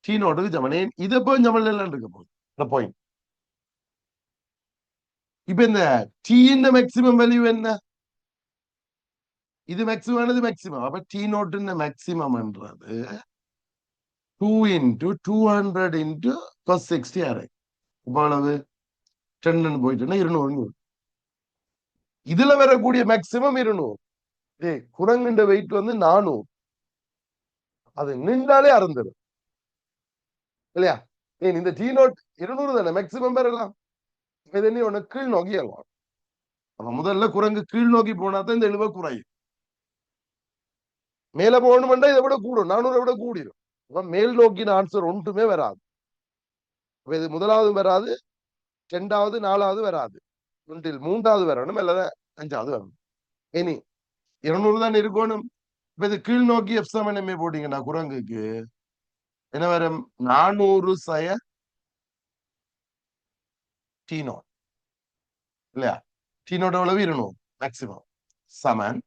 டி நோட்டுக்கு சமனே. இதை போய் சமன் எல்லாம் இருக்க போகுது இந்த பாயிண்ட். இப்ப இந்த டி இந்த மேக்சிமம் வேல்யூ என்ன? இது மேக்சிமம், இது மேக்சிமம். அப்ப D note மேக்சிமம்ன்றது 2 into 200 into cos 60 ஆறு. இவ்வளவு 10 போயிட்டுன்னா 200. இதுல வரக்கூடிய மேக்சிமம் 200. குரங்குண்ட வெயிட் 400. அது நின்றாலே அறந்துடும் இல்லையா? ஏன் இந்த டி நோட் 200 தானே மேக்சிமம் பெறலாம். இது நீ ஒண்ணு கீழ் நோக்கி எல்லாம். அப்ப முதல்ல குரங்கு கீழ் நோக்கி போனா தான் இந்த இழுவை குறையும். மேல போகணும்னா இதை விட கூடும், 400 விட கூடிடும். அப்ப மேல் நோக்கின ஆன்சர் ஒன்றுமே வராது. இது முதலாவது வராது, 2வது 4வது வராது, ஒன்றில் 3வது வரணும், அல்லது 5வது வரணும். இனி 200 தான் இருக்கணும். இப்ப இது கீழ் நோக்கி எஃப் சமன் எம்ஏ போட்டீங்கன்னா குரங்குக்கு என்ன வரும்? 400 சய டி நோட் இல்லையா? டி நோட் எவ்வளவு? 200 மேக்சிமம் சமன்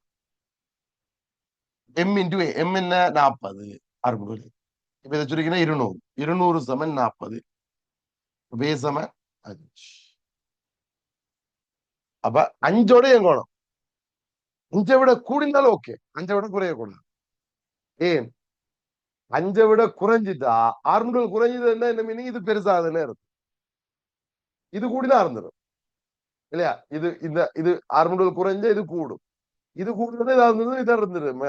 எம் இன்டு ஏ. எம் என்ன? 40 60. இப்ப இதை சுருக்கினா 200. 200 சமன் 40. வே சமன் 5. அப்ப 5ஓட எங்கணும் 5 விட கூடினாலும் ஓகே, 5 விட குறையக்கூடாது. ஏன் 5 விட குறைஞ்சிட்டா ஆர்முடுகள் குறைஞ்சது என்ன மீனிங்? இது பெருசாகுதுன்னு இருக்கும். இது கூடிதான் இருந்துடும் இல்லையா? இது இந்த இது ஆர்முடுகள் குறைஞ்ச இது கூடும். இது கூடுதல் இதாக இருந்துடும்.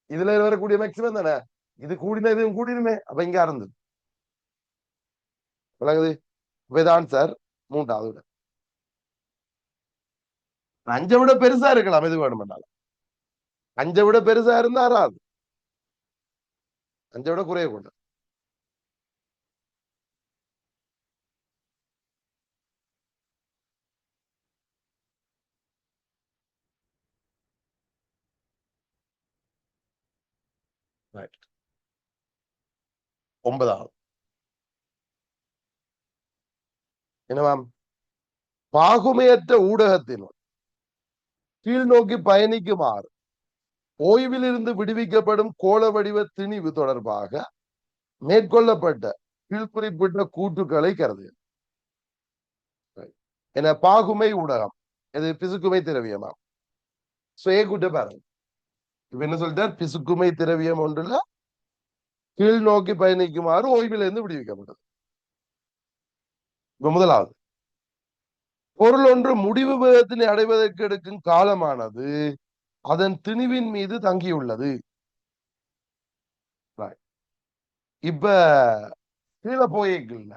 இதுல வரக்கூடிய மேக்சிமம் தானே. இது கூடினா இதுவும் கூடிடுமே. அப்ப இங்க இருந்தது விளங்குது. இப்ப இது ஆன்சர் 3வது. 5 விட பெருசா இருக்கலாம் எது வேணுமென்றாலும். 5 விட பெருசா இருந்தா ஆறாது, 5 விட குறைய கொண்டு. ரைட். 9வது என்னவாம்? பாகுமையற்ற ஊடகத்தினுள் கீழ் நோக்கி பயணிக்குமாறு ஓய்விலிருந்து விடுவிக்கப்படும் கோள வடிவ திணிவு தொடர்பாக மேற்கொள்ளப்பட்ட கீழ்குறிப்பிட்ட கூற்றுக்களை கருது. என பாகுமை ஊடகம் இது பிசுக்குமை திரவியமா? கூட்ட பாருங்க. இப்ப என்ன சொல்லிட்டார்? பிசுக்குமை திரவியம் ஒன்றுல கீழ் நோக்கி பயணிக்குமாறு ஓய்விலிருந்து விடுவிக்கப்பட்டது. இப்ப முதலாவது, பொருள் ஒன்று முடிவு வேகத்தினை அடைவதற்கு எடுக்கும் காலமானது அதன் திணிவின் மீது தங்கியுள்ளது. இப்ப கீழே போயிக்கல.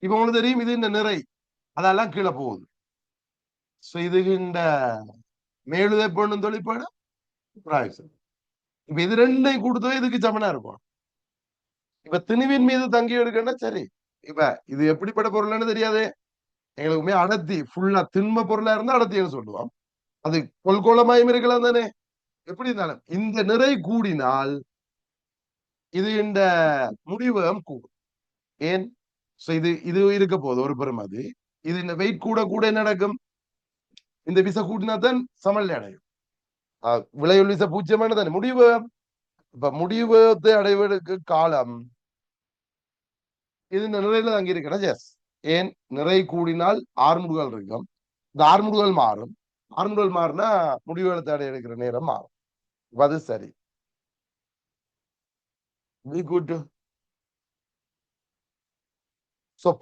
இப்ப உங்களுக்கு தெரியும் இது இந்த நிறை அதெல்லாம் கீழே போகுது. இது இந்த மேலுதை பொண்ணும் தொழிற்பாடு. இப்ப இது ரெண்டையும் கொடுத்தோ இதுக்கு சமனா இருக்கும். இப்ப திணிவின் மீது தங்கி எடுக்கன்னா சரி. இப்ப இது எப்படிப்பட்ட பொருள்னு தெரியாது எங்களுக்குமே. அடர்த்தி ஃபுல்லா திண்ம பொருளா இருந்தா அடர்த்தின்னு சொல்லுவோம். அது கொள்கோளமாயும் இருக்கலாம் தானே. எப்படி இருந்தாலும் இந்த நிறை கூடினால் இது இந்த முடிவகம் கூடும். ஏன்? இது இது இருக்க போகுது ஒரு பெருமதி. இது இந்த வெயிட் கூட கூட என்ன நடக்கும்? இந்த விசை கூட்டினா தான் சமநிலை அடையும். விளையுள் விசை 0 தானே முடிவு. இப்ப முடிவத்தை அடைவதற்கு காலம் இது இந்த நிலையில தங்கி இருக்கணும். எஸ். ஏன் நிறை கூடினால் ஆறுமுடுகள் இருக்கும். இந்த ஆறுமுடுகள் மாறும். ஆறுமுடுகள் மாறினா முடிவுகளை தேட எடுக்கிற நேரம் மாறும். அது சரி.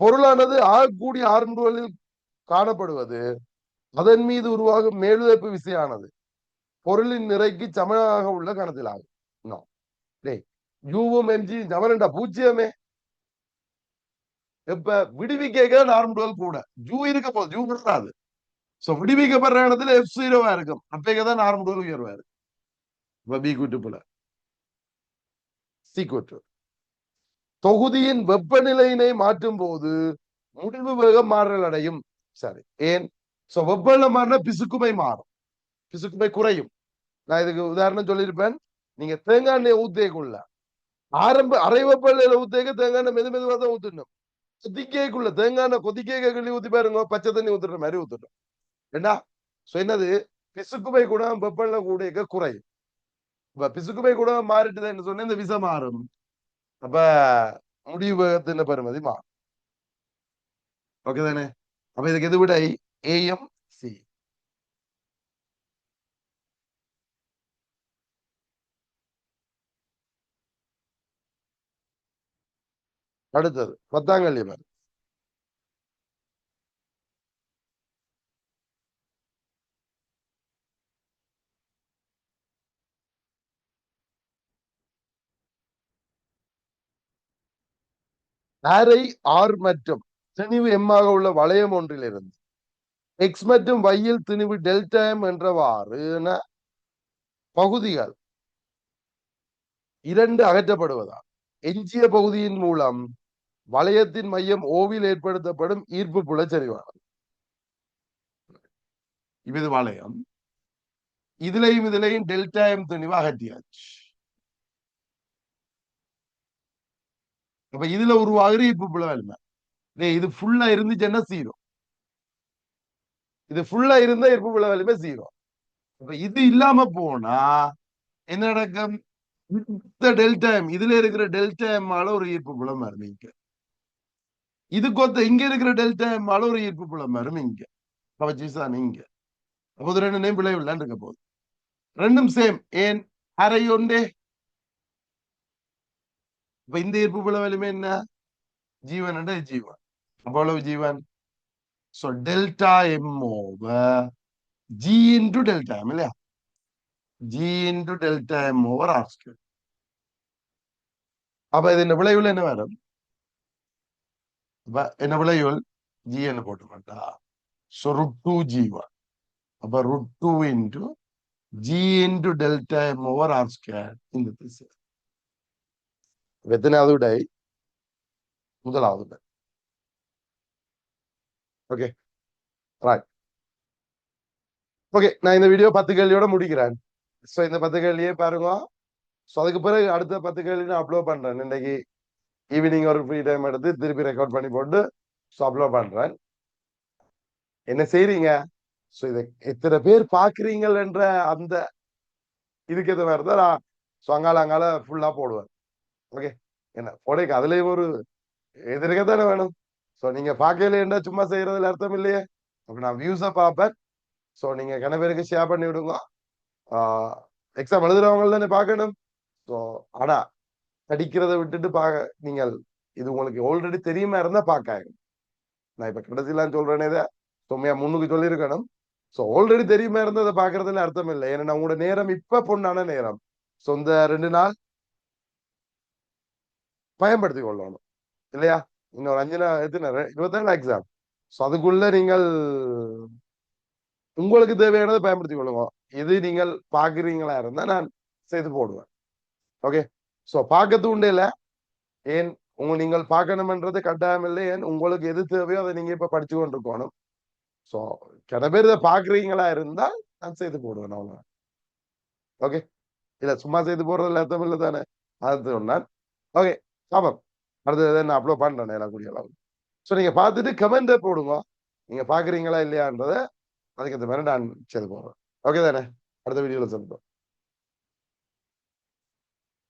பொருளானது ஆகக்கூடிய ஆறுமுடுகளில் காணப்படுவது அதன் மீது உருவாகும் மேலுதைப்பு விசையானது பொருளின் நிறைக்கு சமனாக உள்ள கணத்தில் ஆகும். யூவும் எம்ஜி சமனண்டா பூஜ்ஜியமே. இப்ப விடுவிக்க நார்முடுகள் கூட ஜூ இருக்க போது ஜூ வராது. விடுவிக்கப்படுற இடத்துல F0 இருக்கும். அப்பதான் நார்முடுகள் உயர்வா இருக்கு. பி கூட்டு போல சி கூட்டு. தொகுதியின் வெப்பநிலையினை மாற்றும் போது முடிவு வேகம் மாறல் அடையும். சரி, ஏன் வெப்பநிலை மாறினா பிசுக்குமை மாறும், பிசுக்குமை குறையும். நான் இதுக்கு உதாரணம் சொல்லியிருப்பேன். நீங்க தேங்காய் எண்ணெய் ஊத்தேக்குள்ள அரை வெப்பநிலையில ஊத்தேக்க தேங்காய் எண்ணெய் மெதுவா தான் ஊத்தணும். கொதிக்கேக்குள்ள தேங்காய் எண்ணெய் கொதிக்கேக்க கிள்ளி ஊத்தி பாருங்க, பச்சை தண்ணி ஊத்துற மாதிரி ஊத்தணும். ஏண்டா என்னது பிசுக்குமை கூட வெப்பநிலை கூட குறையும். பிசுக்குமை கூட மாறிட்டுதான் சொன்ன இந்த விசை மாறும். அப்ப முடிவு வேகத்தின் பெறுமதி மாறும். ஓகே தானே? அப்ப இதுக்கு எது விடை? AM C. அடுத்தது 10ஆம் கேள்வி பாரு. அரை ஆர் மற்றும் திணிவு எம்மாக உள்ள வளையம் ஒன்றிலிருந்து எக்ஸ் மற்றும் வையில் திணிவு டெல்டா எம் என்றவாறு பகுதிகள் 2 அகற்றப்படுவதால் எஞ்சிய பகுதியின் மூலம் வளையத்தின் மையம் ஓவில் ஏற்படுத்தப்படும் ஈர்ப்பு புல சரிவானது. இது வளையம், இதுலையும் டெல்டா எம் திணிவு அகற்றியாச்சு. அப்ப இதுல உருவாகிற ஈர்ப்பு புல வலிமை இது ஃபுல்லா இருந்துச்சுன்னா 0. இது ஃபுல்லா இருந்தா ஈர்ப்பு புல வலிமை 0. அப்ப இது இல்லாம போனா என்ன நடக்கும்? டெல்டா எம் இதுல இருக்கிற டெல்டா எம் ஆல ஒரு ஈர்ப்பு புலம் வரும் இங்க. இது கொத்த இங்க இருக்கிற டெல்டா எம் ஆல ஒரு ஈர்ப்பு புலம் வரும் இங்க. இங்க அப்போது 2 நேம் பிள்ளை இருக்க போகுது. ரெண்டும் சேம். ஏன் அரை ஒன்றே. இப்ப இந்த ஈர்ப்பு புல வலிமை என்ன? ஜீவன் ஜீவன். அவ்வளவு ஜீவன். Delta M over G into delta M இல்லையா? G into delta M over R square. அப்ப இது இந்த விளைவுல என்ன வரும்? என்ன விளைவுகள்? ஜி என்ன போட்டு மாட்டா? √2 ஜீவன். அப்ப √2 into G into delta M over R square. இந்த திசை எத்தனாவது விடை? முதலாவது விடை. Okay right. ஓகே, நான் இந்த வீடியோ 10 கேள்வியோட முடிக்கிறேன். இந்த 10 கேள்வியே பாருங்க. அதுக்கு பிறகு அடுத்த 10 கேள்வி நான் அப்லோட் பண்றேன். இன்னைக்கு ஈவினிங் ஒரு ஃப்ரீ டைம் எடுத்து திருப்பி ரெக்கார்ட் பண்ணி போட்டு அப்லோட் பண்றேன். என்ன செய்றீங்க? இதை எத்தனை பேர் பாக்குறீங்கள் என்ற அந்த இதுக்கு எது மாதிரி தான் நான் அங்கால ஃபுல்லா போடுவேன். ஓகே, என்ன போடைக்கு அதுலயும் ஒரு எதிர்க்கத்தானே வேணும். நீங்க பாக்கல சும்மா செய்யறதுல அர்த்தம் இல்லையே. நான் வியூஸை பார்ப்பேன். நீங்க கன பேருக்கு ஷேர் பண்ணி விடுங்க. எக்ஸாம் எழுதுறவங்க தானே பார்க்கணும். ஆனா படிக்கிறத விட்டுட்டு நீங்கள் இது உங்களுக்கு ஆல்ரெடி தெரியுமா இருந்தா பார்க்க. நான் இப்ப கடைசியெல்லாம் சொல்றேனே தொம்மையா முன்னுக்கு சொல்லியிருக்கணும். ஆல்ரெடி தெரியுமா இருந்தா அதை பாக்குறதுல அர்த்தம் இல்லை. ஏன்னா உங்களோட நேரம் இப்ப பொண்ணான நேரம். இந்த 2 நாள் பயன்படுத்தி கொள்ளணும் இல்லையா? இன்னொரு 5 நாள் எத்தனை 27 எக்ஸாம். அதுக்குள்ள நீங்கள் உங்களுக்கு தேவையானதை பயன்படுத்தி கொள்ளுங்க. இது நீங்கள் பாக்குறீங்களா இருந்தா நான் செய்து போடுவேன். ஓகே, பார்க்கறது உண்டு இல்ல. ஏன் நீங்கள் பார்க்கணும்ன்றது கட்டாயம் இல்லை. ஏன் உங்களுக்கு எது தேவையோ அதை நீங்க இப்ப படிச்சு கொண்டிருக்கணும். சில பேர் இதை பாக்குறீங்களா இருந்தால் நான் செய்து போடுவேன். அவங்க ஓகே, இல்ல சும்மா செய்து போடுறதுல அர்த்தம் இல்லை தானே. அது சொன்னான். ஓகே, சாபம் அடுத்தது நான் அப்லோட் பண்றேன் எல்லாம் கூடிய அளவு. நீங்க பார்த்துட்டு கமெண்ட் போடுங்க. நீங்க பாக்குறீங்களா இல்லையான்றத அதுக்கு மாதிரி நான் செய்து போடுறேன். ஓகே தானே? அடுத்த வீடியோல சொல்லுவோம்.